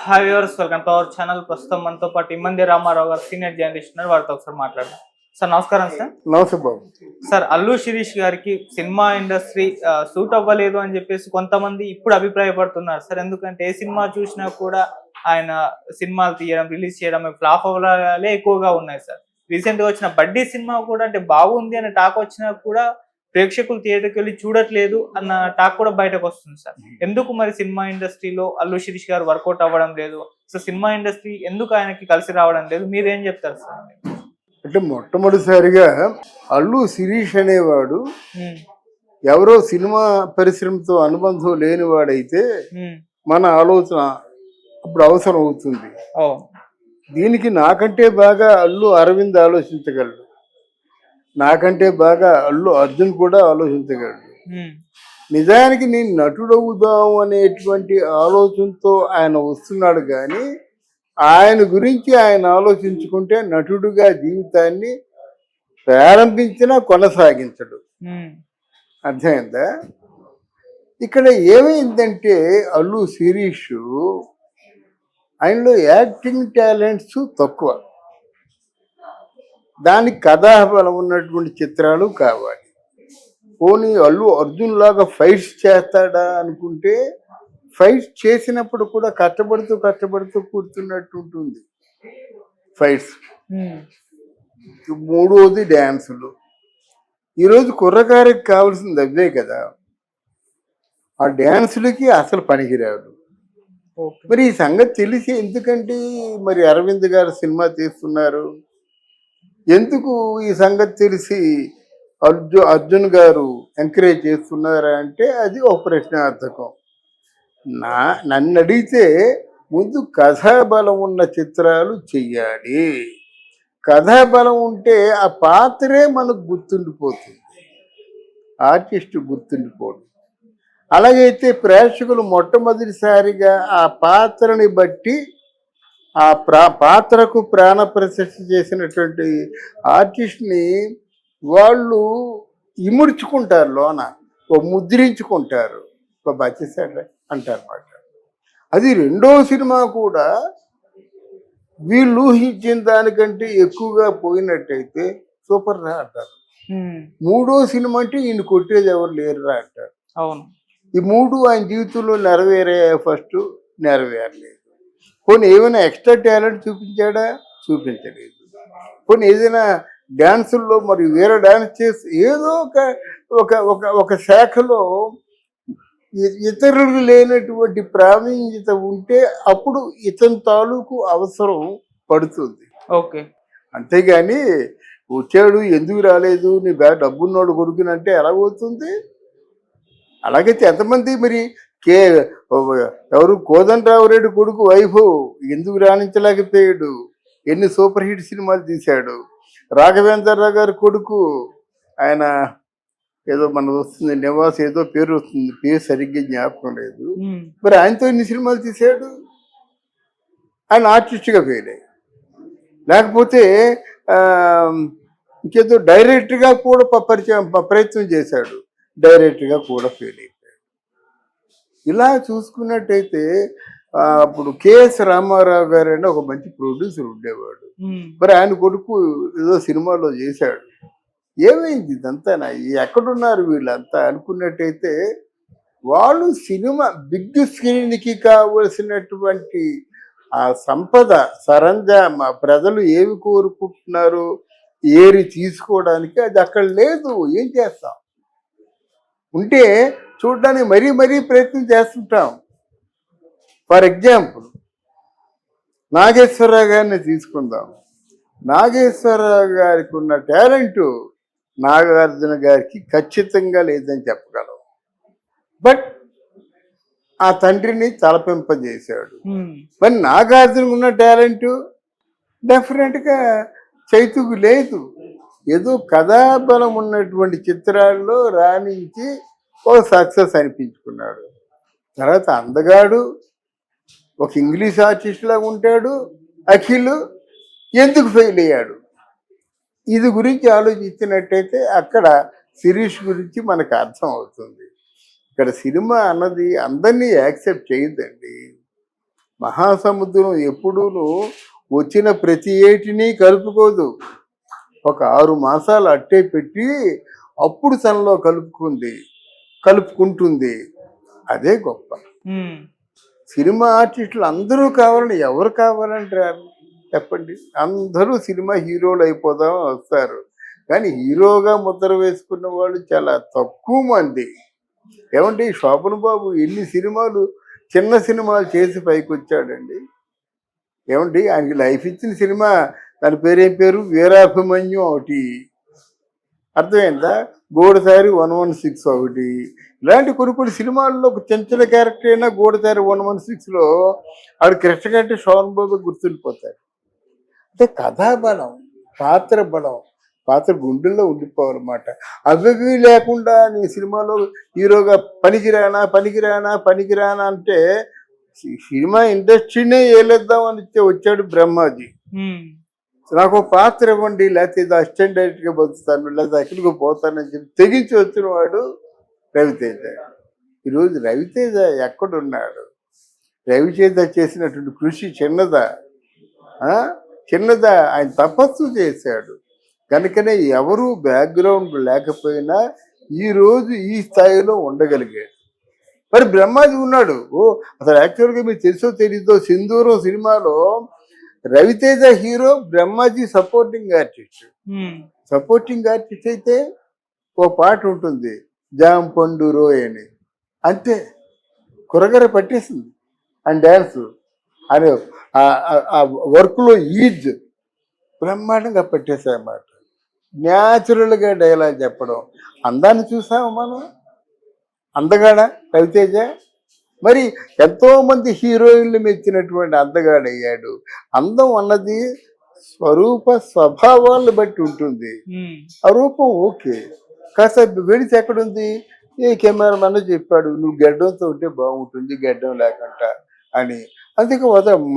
Hi viewers, welcome to our channel. ప్రస్తుతం మనతో పాటు ఇమ్మంది రామారావు గారు సీనియర్ జర్నలిస్ట్ ఉన్నారు. వారితో ఒకసారి మాట్లాడదాం. సార్ నమస్కారం. సార్ నమస్తే బాబు. సార్, అల్లు శిరీష్ గారికి సినిమా ఇండస్ట్రీ సూట్ అవ్వలేదు అని చెప్పేసి కొంతమంది ఇప్పుడు అభిప్రాయపడుతున్నారు సార్. ఎందుకంటే ఏ సినిమా చూసినా కూడా ఆయన సినిమాలు తీయడం, రిలీజ్ చేయడం, ఫ్లాప్ అవ్వడాలే ఎక్కువగా ఉన్నాయి సార్. రీసెంట్ గా వచ్చిన బడ్డీ సినిమా కూడా అంటే బాగుంది అనే టాక్ వచ్చినా కూడా ప్రేక్షకులు థియేటర్కి వెళ్ళి చూడట్లేదు అన్న టాక్ కూడా బయటకు వస్తుంది సార్. ఎందుకు మరి సినిమా ఇండస్ట్రీలో అల్లు శిరీష్ గారు వర్కౌట్ అవ్వడం లేదు? సో సినిమా ఇండస్ట్రీ ఎందుకు ఆయనకి కలిసి రావడం లేదు? మీరేం చెప్తారు సార్? అంటే మొట్టమొదటిసారిగా అల్లు శిరీష్ అనేవాడు ఎవరో సినిమా పరిశ్రమతో అనుబంధం లేనివాడైతే మన ఆలోచన అప్పుడు అవసరం అవుతుంది. దీనికి నాకంటే బాగా అల్లు అరవింద్ ఆలోచించగలడు, నాకంటే బాగా అల్లు అర్జున్ కూడా ఆలోచించగలడు. నిజానికి నేను నటుడవుదాం అనేటువంటి ఆలోచనతో ఆయన వస్తున్నాడు, కానీ ఆయన గురించి ఆయన ఆలోచించుకుంటే నటుడుగా జీవితాన్ని ప్రారంభించినా కొనసాగించడు. అర్థమైందా? ఇక్కడ ఏమైందంటే అల్లు శిరీష్ ఆయనలో యాక్టింగ్ టాలెంట్స్ తక్కువ, దానికి కథాబలం ఉన్నటువంటి చిత్రాలు కావాలి. పోనీ అల్లు అర్జున్ లాగా ఫైట్స్ చేస్తాడా అనుకుంటే ఫైట్స్ చేసినప్పుడు కూడా కష్టపడుతూ కూర్చున్నట్టు ఉంటుంది ఫైట్స్. మూడోది డ్యాన్సులు. ఈరోజు కుర్రకారికి కావాల్సింది అవే కదా, ఆ డ్యాన్సులకి అసలు పనికిరాదు. మరి ఈ సంగతి తెలిసి ఎందుకంటే మరి అరవింద్ గారు సినిమా తీస్తున్నారు, ఎందుకు ఈ సంగతి తెలిసి అర్జున్ గారు ఎంకరేజ్ చేస్తున్నారా అంటే అది ఒక ప్రశ్నార్థకం. నన్ను అడిగితే ముందు కథాబలం ఉన్న చిత్రాలు చెయ్యాలి. కథాబలం ఉంటే ఆ పాత్రే మనకు గుర్తుండిపోతుంది, ఆర్టిస్ట్ గుర్తుండిపోదు. అలాగైతే ప్రేక్షకులు మొట్టమొదటిసారిగా ఆ పాత్రని బట్టి ఆ పాత్రకు ప్రాణ ప్రతిష్ఠ చేసినటువంటి ఆర్టిస్ట్ని వాళ్ళు ఇముడ్చుకుంటారు, లోన ముద్రించుకుంటారు, బచ్చేసాడు అంటారు మాట. అది రెండో సినిమా కూడా వీళ్ళు ఊహించిన దానికంటే ఎక్కువగా పోయినట్టయితే సూపర్ రా అంటారు. మూడో సినిమా అంటే ఈయన కొట్టేది ఎవరు లేరురా అంటారు. అవును, ఈ మూడు ఆయన జీవితంలో నెరవేరే ఫస్ట్ నెరవేరలేదు. పోనీ ఏమైనా ఎక్స్ట్రా టాలెంట్ చూపించాడా? చూపించలేదు. పోనీ ఏదైనా డ్యాన్సుల్లో మరి వేరే డ్యాన్స్ చేసి ఏదో ఒక శాఖలో ఇతరులు లేనటువంటి ప్రావీణ్యత ఉంటే అప్పుడు ఇతని తాలూకు అవసరం పడుతుంది. ఓకే, అంతేగాని వచ్చాడు ఎందుకు రాలేదు, నీ డబ్బున్నోడు కొడుకునంటే ఎలాగవుతుంది? అలాగైతే ఎంతమంది మరి ఎవరు కోదండరావురెడ్డి కొడుకు వైఫ్ ఎందుకు రాణించలేకపోయాడు? ఎన్ని సూపర్ హిట్ సినిమాలు తీశాడు. రాఘవేంద్రరావు గారి కొడుకు ఆయన ఏదో మనకు వస్తుంది, నివాస్ ఏదో పేరు వస్తుంది, పేరు సరిగ్గా జ్ఞాపకం లేదు. మరి ఆయనతో ఎన్ని సినిమాలు తీశాడు? ఆయన ఆర్టిస్ట్గా ఫెయిల్ అయ్యి, లేకపోతే ఇంకేదో డైరెక్ట్గా కూడా ప్రయత్నం చేశాడు, డైరెక్ట్గా కూడా ఫెయిల్ అయిపోయాడు. ఇలా చూసుకున్నట్టయితే అప్పుడు కేఎస్ రామారావు గారు అని ఒక మంచి ప్రొడ్యూసర్ ఉండేవాడు. మరి ఆయన కొడుకు ఏదో సినిమాలో చేశాడు. ఏమైంది ఇదంతా? ఎక్కడున్నారు వీళ్ళంతా అనుకున్నట్టయితే వాళ్ళు సినిమా బిగ్ స్క్రీన్కి కావలసినటువంటి ఆ సంపద సరంజామా ప్రజలు ఏమి కోరుకుంటున్నారు ఏరి తీసుకోవడానికి అది అక్కడ లేదు. ఏం చేస్తాం? ఉంటే చూడడానికి మరీ ప్రయత్నం చేస్తుంటాం. ఫర్ ఎగ్జాంపుల్ నాగేశ్వరరావు గారిని తీసుకుందాం. నాగేశ్వరరావు గారికి ఉన్న టాలెంటు నాగార్జున గారికి ఖచ్చితంగా లేదని చెప్పగలం. బట్ ఆ తండ్రిని తలపింపజేశాడు. మరి నాగార్జునకు ఉన్న టాలెంటు డెఫినెట్గా చైతుకు లేదు. ఏదో కథాబలం ఉన్నటువంటి చిత్రాల్లో రాణించి ఓ సక్సెస్ అనిపించుకున్నాడు. తర్వాత అందగాడు, ఒక ఇంగ్లీష్ ఆర్టిస్ట్ లాగా ఉంటాడు. అఖిల్ ఎందుకు ఫెయిల్ అయ్యాడు? ఇది గురించి ఆలోచించినట్టయితే అక్కడ శిరీష్ గురించి మనకు అర్థం అవుతుంది. ఇక్కడ సినిమా అన్నది అందరినీ యాక్సెప్ట్ చేయొద్దండి. మహాసముద్రం ఎప్పుడూను వచ్చిన ప్రతి ఏటిని కలుపుకోదు. ఒక 6 మాసాలు అట్టే పెట్టి అప్పుడు తనలో కలుపుకుంటుంది. అదే గొప్ప. ఉమ్, సినిమా ఆర్టిస్టులు అందరూ కావాలని ఎవరు కావాలంటారు చెప్పండి? అందరూ సినిమా హీరోలు అయిపోదాం వస్తారు, కానీ హీరోగా ముద్ర వేసుకున్న వాళ్ళు చాలా తక్కువ మంది. ఏమంటే శోభన్ బాబు ఎన్ని సినిమాలు, చిన్న సినిమాలు చేసి పైకి వచ్చాడండి. ఏమండి ఆయనకి లైఫ్ ఇచ్చిన సినిమా, దాని పేరేం పేరు, వీరాభిమన్యు ఒకటి, అర్థమైందా, గూడసారి 116 ఒకటి, ఇలాంటి కొన్ని సినిమాల్లో ఒక చిన్న క్యారెక్టర్ అయినా గూడసారి 116లో ఆవిడ కృష్ణ కంటే శోభన్ బాబు గుర్తుండిపోతాడు. అంటే కథాబలం, పాత్ర బలం, పాత్ర గుండెల్లో ఉండిపోవాలన్నమాట. అవి లేకుండా నీ సినిమాలో హీరోగా పనికిరానా అంటే సినిమా ఇండస్ట్రీనే ఏలేద్దామని వచ్చాడు బ్రహ్మాజీ. ఉమ్, నాకు ఒక పాత్ర ఇవ్వండి, లేకపోతే ఇది అసిస్టెంట్ డైరెక్టర్గా బతుకుతాను, లేకపోతే ఎక్కడికి పోతానని చెప్పి తెగించి వచ్చిన వాడు రవితేజ. ఈరోజు రవితేజ ఎక్కడున్నాడు? రవితేజ చేసినటువంటి కృషి చిన్నదా? చిన్నదా? ఆయన తపస్సు చేశాడు కనుకనే ఎవరు బ్యాక్గ్రౌండ్ లేకపోయినా ఈరోజు ఈ స్థాయిలో ఉండగలిగాడు. మరి బ్రహ్మాజీ ఉన్నాడు. అసలు యాక్చువల్గా మీకు తెలుసో తెలీదో, సింధూరం సినిమాలో Ravi Teja hero, Brahmaji supporting artist. Supporting artist అయితే ఓ పాట ఉంటుంది, జామ్ పండు రోయ్ అని, అంతే కురగర పట్టేసింది అని డ్యాన్స్ అని ఆ వర్క్లో ఈజ్ బ్రహ్మాండంగా పట్టేసాయన్నమాట. న్యాచురల్గా డైలాగ్ చెప్పడం. అందాన్ని చూసాము మనం, అందగాడ రవితేజ. మరి ఎంతోమంది హీరోయిన్లు మెచ్చినటువంటి అందగాడయ్యాడు. అందం అన్నది స్వభావాలను బట్టి ఉంటుంది. ఆ రూపం ఓకే, కాసేపు వెడితే ఎక్కడుంది? ఏ కెమెరామన్ చెప్పాడు నువ్వు గడ్డంతో ఉంటే బాగుంటుంది, గడ్డం లేకుండా అని. అందుకే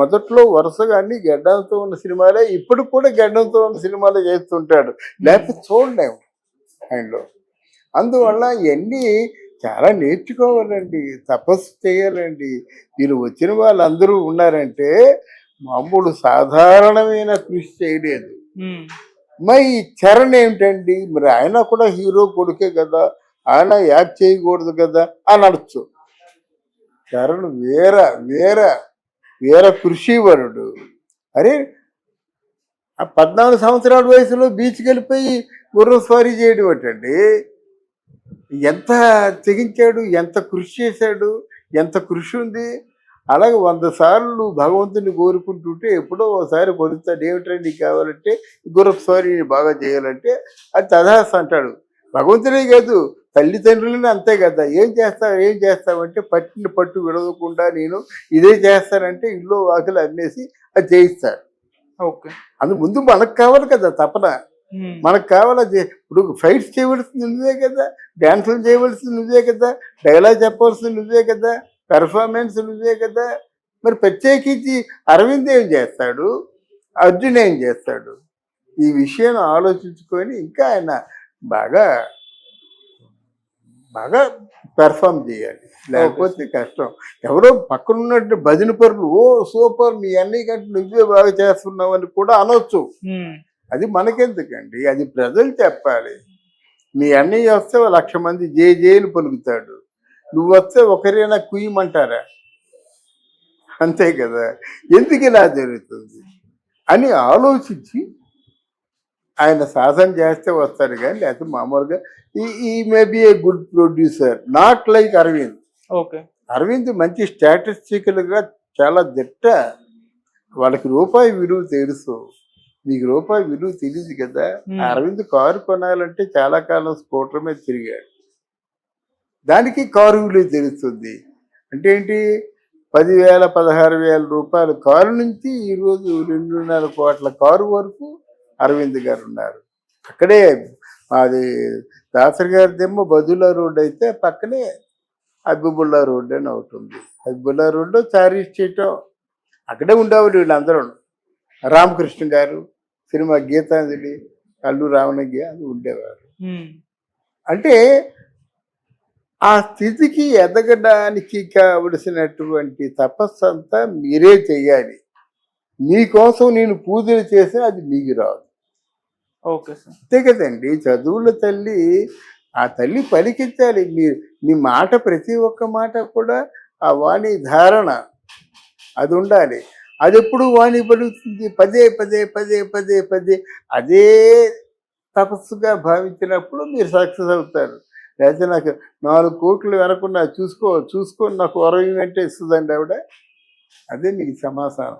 మొదట్లో వరుసగా అన్ని గడ్డంతో ఉన్న సినిమాలే, ఇప్పుడు కూడా గడ్డంతో ఉన్న సినిమాలే చేస్తుంటాడు, లేకపోతే చూడలేము ఆయనలో. అందువల్ల ఇవన్నీ చాలా నేర్చుకోవాలండి, తపస్సు చేయాలండి. వీళ్ళు వచ్చిన వాళ్ళందరూ ఉన్నారంటే మామూలు సాధారణమైన కృషి చేయలేదు. మరి చరణ్ ఏమిటండి, మరి ఆయన కూడా హీరో కొడుకే కదా, ఆయన యాక్ట్ చేయకూడదు కదా అని అనొచ్చు. చరణ్ వేర కృషివరుడు. అరే 14 సంవత్సరాల వయసులో బీచ్కి వెళ్ళిపోయి గుర్రం స్వారీ చేయడం ఏంటండి? ఎంత తెగించాడు, ఎంత కృషి చేశాడు, ఎంత కృషి ఉంది. అలాగే 100 సార్లు భగవంతుని కోరుకుంటుంటే ఎప్పుడో ఒకసారి పొందుతాడు. ఏమిటండి నీకు కావాలంటే గుర్రపు స్వారీ బాగా చేయాలంటే అది తదాస్ అంటాడు. భగవంతుడే కాదు, తల్లిదండ్రులని అంతే కదా. ఏం చేస్తావంటే పట్టిన పట్టు విడవకుండా నేను ఇదే చేస్తానంటే ఇల్లు వాకిలు అమ్మేసి అది చేయిస్తాడు. ఓకే, అందు ముందు మనకు కావాలి కదా తపన, మనకు కావాలి. ఇప్పుడు ఫైట్స్ చేయవలసింది నువ్వే కదా, డ్యాన్సులు చేయవలసింది నువ్వే కదా, డైలాగ్ చెప్పవలసింది నువ్వే కదా, పెర్ఫార్మెన్స్ నువ్వే కదా. మరి ప్రత్యేకించి అరవింద్ ఏం చేస్తాడు, అర్జున్ ఏం చేస్తాడు? ఈ విషయం ఆలోచించుకొని ఇంకా ఆయన బాగా పెర్ఫామ్ చేయాలి, లేకపోతే కష్టం. ఎవరో పక్కనున్నట్టు భజన పరులు ఓ సూపర్ మీ అన్నయ్య కంటే నువ్వే బాగా చేస్తున్నావు అని కూడా అనొచ్చు. అది మనకెందుకండి, అది ప్రజలు చెప్పాలి. మీ అన్నయ్య వస్తే 1,00,000 మంది జేలు పలుకుతాడు, నువ్వు వస్తే ఒకరైనా కుయ్యమంటారా? అంతే కదా. ఎందుకు ఇలా జరుగుతుంది అని ఆలోచించి ఆయన సాధన చేస్తే వస్తారు కానీ, లేకపోతే మామూలుగా ఈ may be a good producer, not like Arvind. Okay, Arvind మంచి స్టాటిస్టికల్గా చాలా దిట్ట. వాళ్ళకి రూపాయి విలువ తెలుసు, నీకు రూపాయి విలువ తెలియదు కదా. అరవింద్ కారు కొనాలంటే చాలా కాలం స్కూటర్ మీద తిరిగాడు, దానికి కారు విలువ తెలుస్తుంది. అంటే ఏంటి, 10,000 16,000 రూపాయల కారు నుంచి ఈరోజు 2.5 కోట్ల కారు వరకు అరవింద్ గారు ఉన్నారు. అక్కడే అది దాసరి గారిదేమో బదుల్లా రోడ్ అయితే పక్కనే హబీబుల్లా రోడ్ అని ఒకటి ఉంది. హబీబుల్లా రోడ్లో చారీ స్ట్రీట్ అక్కడే ఉండేవాళ్ళు వీళ్ళందరూ. రామకృష్ణ గారు, సినిమా గీతాంజలి, అల్లు రావణగి అది ఉండేవారు. అంటే ఆ స్థితికి ఎదగడానికి కావలసినటువంటి తపస్సు అంతా మీరే చెయ్యాలి. మీకోసం నేను పూజలు చేస్తే అది మీకు రాదు. Okay sir. అంతే కదండి. చదువుల తల్లి, ఆ తల్లి పలికించాలి. మీ మాట ప్రతి ఒక్క మాట కూడా ఆ వాణి ధారణ అది ఉండాలి. అదెప్పుడు వాణి పలుకుతుంది? పదే పదే పదే పదే పదే అదే తపస్సుగా భావించినప్పుడు మీరు సక్సెస్ అవుతారు. లేకపోతే నాకు 4 కోట్లు వెనకున్నా చూసుకొని నాకు వరం ఇవ్వమంటే ఇస్తుందండి ఆవిడ. అదే మీకు సమాధానం.